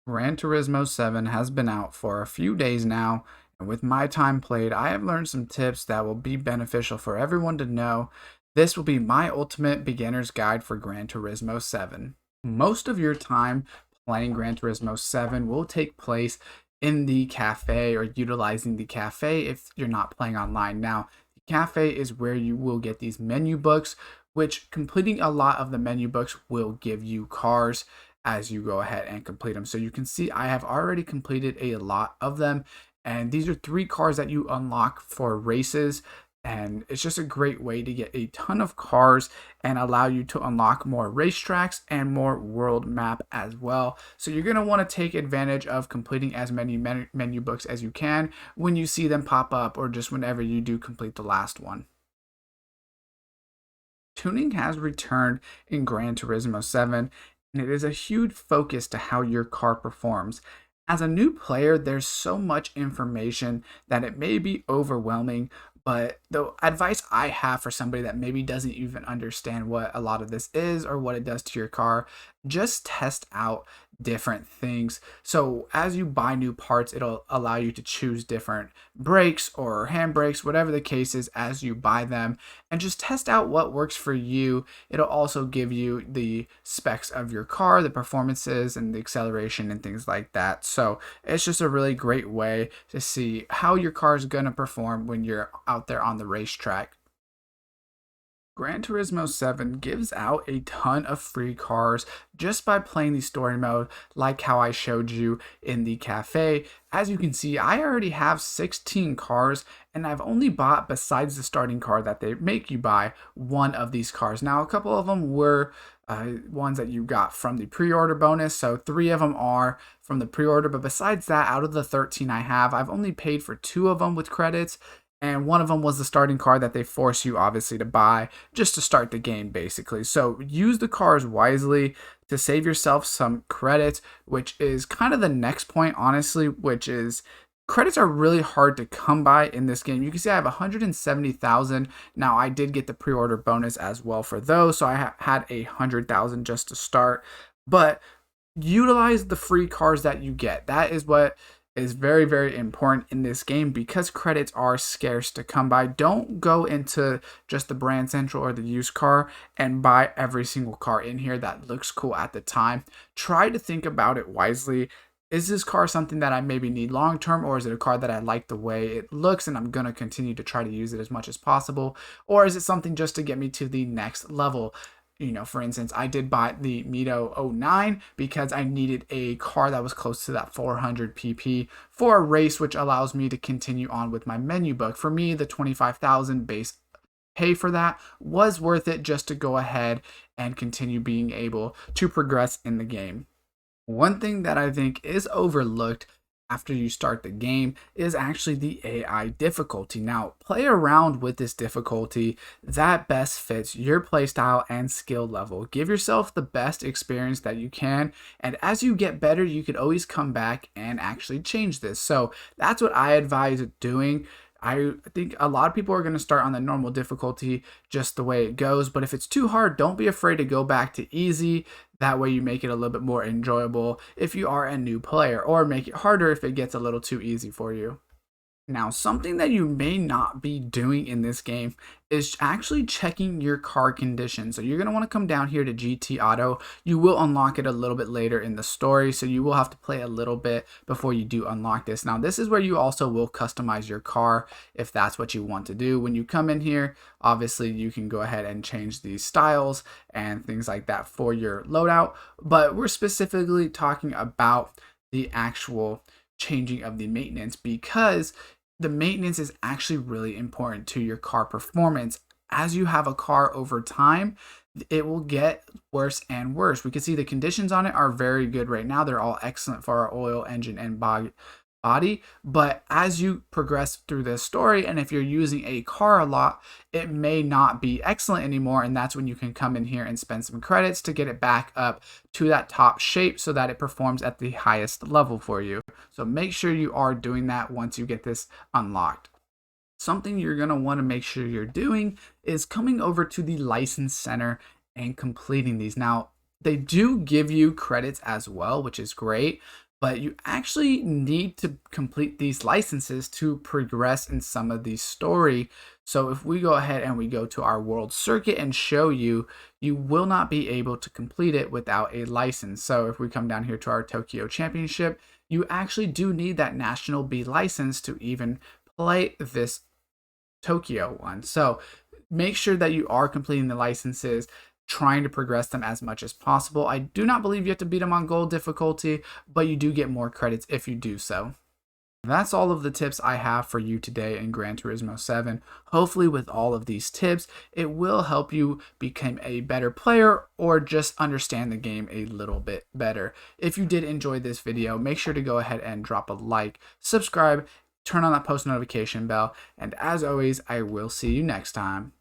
Gran Turismo 7 has been out for a few days now, and with my time played, I have learned some tips that will be beneficial for everyone to know. This will be my ultimate beginner's guide for Gran Turismo 7. Most of your time playing Gran Turismo 7 will take place in the cafe or utilizing the cafe if you're not playing online. Now, the cafe is where you will get these menu books, which completing a lot of the menu books will give you cars as you go ahead and complete them. So you can see I have already completed a lot of them. And these are 3 cars that you unlock for races. And it's just a great way to get a ton of cars and allow you to unlock more racetracks and more world map as well. So you're going to want to take advantage of completing as many menu books as you can when you see them pop up or just whenever you do complete the last one. Tuning has returned in Gran Turismo 7, and it is a huge focus to how your car performs. As a new player, there's so much information that it may be overwhelming, but the advice I have for somebody that maybe doesn't even understand what a lot of this is or what it does to your car, just test out different things. So as you buy new parts, it'll allow you to choose different brakes or handbrakes, whatever the case is, as you buy them, and just test out what works for you. It'll also give you the specs of your car, the performances and the acceleration and things like that. So it's just a really great way to see how your car is going to perform when you're out there on the racetrack. Gran Turismo 7 gives out a ton of free cars just by playing the story mode, like how I showed you in the cafe. As you can see, I already have 16 cars, and I've only bought, besides the starting car that they make you buy, one of these cars. Now, a couple of them were ones that you got from the pre-order bonus, so 3 of them are from the pre-order, but besides that, out of the 13 I have, I've only paid for 2 of them with credits, and one of them was the starting car that they force you obviously to buy just to start the game basically. So use the cars wisely to save yourself some credits, which is kind of the next point honestly, which is credits are really hard to come by in this game. You can see I have 170,000. Now I did get the pre-order bonus as well for those, so I had 100,000 just to start. But utilize the free cars that you get. That is what is very, very important in this game because credits are scarce to come by. Don't go into just the brand central or the used car and buy every single car in here that looks cool at the time. Try to think about it wisely. Is this car something that I maybe need long term, or is it a car that I like the way it looks and I'm going to continue to try to use it as much as possible? Or is it something just to get me to the next level? For instance, I did buy the Mito 09 because I needed a car that was close to that 400 pp for a race, which allows me to continue on with my menu book. For me, the 25,000 base pay for that was worth it just to go ahead and continue being able to progress in the game. One thing that I think is overlooked after you start the game is actually the AI difficulty. Now, play around with this difficulty that best fits your playstyle and skill level. Give yourself the best experience that you can, and as you get better, you could always come back and actually change this. So that's what I advise doing. I think a lot of people are going to start on the normal difficulty just the way it goes, but if it's too hard, don't be afraid to go back to easy. That way you make it a little bit more enjoyable if you are a new player, or make it harder if it gets a little too easy for you. Now, something that you may not be doing in this game is actually checking your car condition. So you're going to want to come down here to GT Auto. You will unlock it a little bit later in the story, so you will have to play a little bit before you do unlock this. Now, this is where you also will customize your car if that's what you want to do. When you come in here, obviously you can go ahead and change these styles and things like that for your loadout, but we're specifically talking about the actual changing of the maintenance, because the maintenance is actually really important to your car performance. As you have a car over time, it will get worse and worse. We can see the conditions on it are very good right now. They're all excellent for our oil, engine, and body. But as you progress through this story, and if you're using a car a lot, it may not be excellent anymore, and that's when you can come in here and spend some credits to get it back up to that top shape so that it performs at the highest level for you. So make sure you are doing that once you get this unlocked. Something you're going to want to make sure you're doing is coming over to the license center and completing these. Now, they do give you credits as well, which is great, but you actually need to complete these licenses to progress in some of the story. So if we go ahead and we go to our world circuit and show you, you will not be able to complete it without a license. So if we come down here to our Tokyo Championship, you actually do need that National B license to even play this Tokyo one. So make sure that you are completing the licenses, trying to progress them as much as possible. I do not believe you have to beat them on gold difficulty, but you do get more credits if you do so. That's all of the tips I have for you today in Gran Turismo 7. Hopefully with all of these tips, it will help you become a better player or just understand the game a little bit better. If you did enjoy this video, make sure to go ahead and drop a like, subscribe, turn on that post notification bell, and as always, I will see you next time.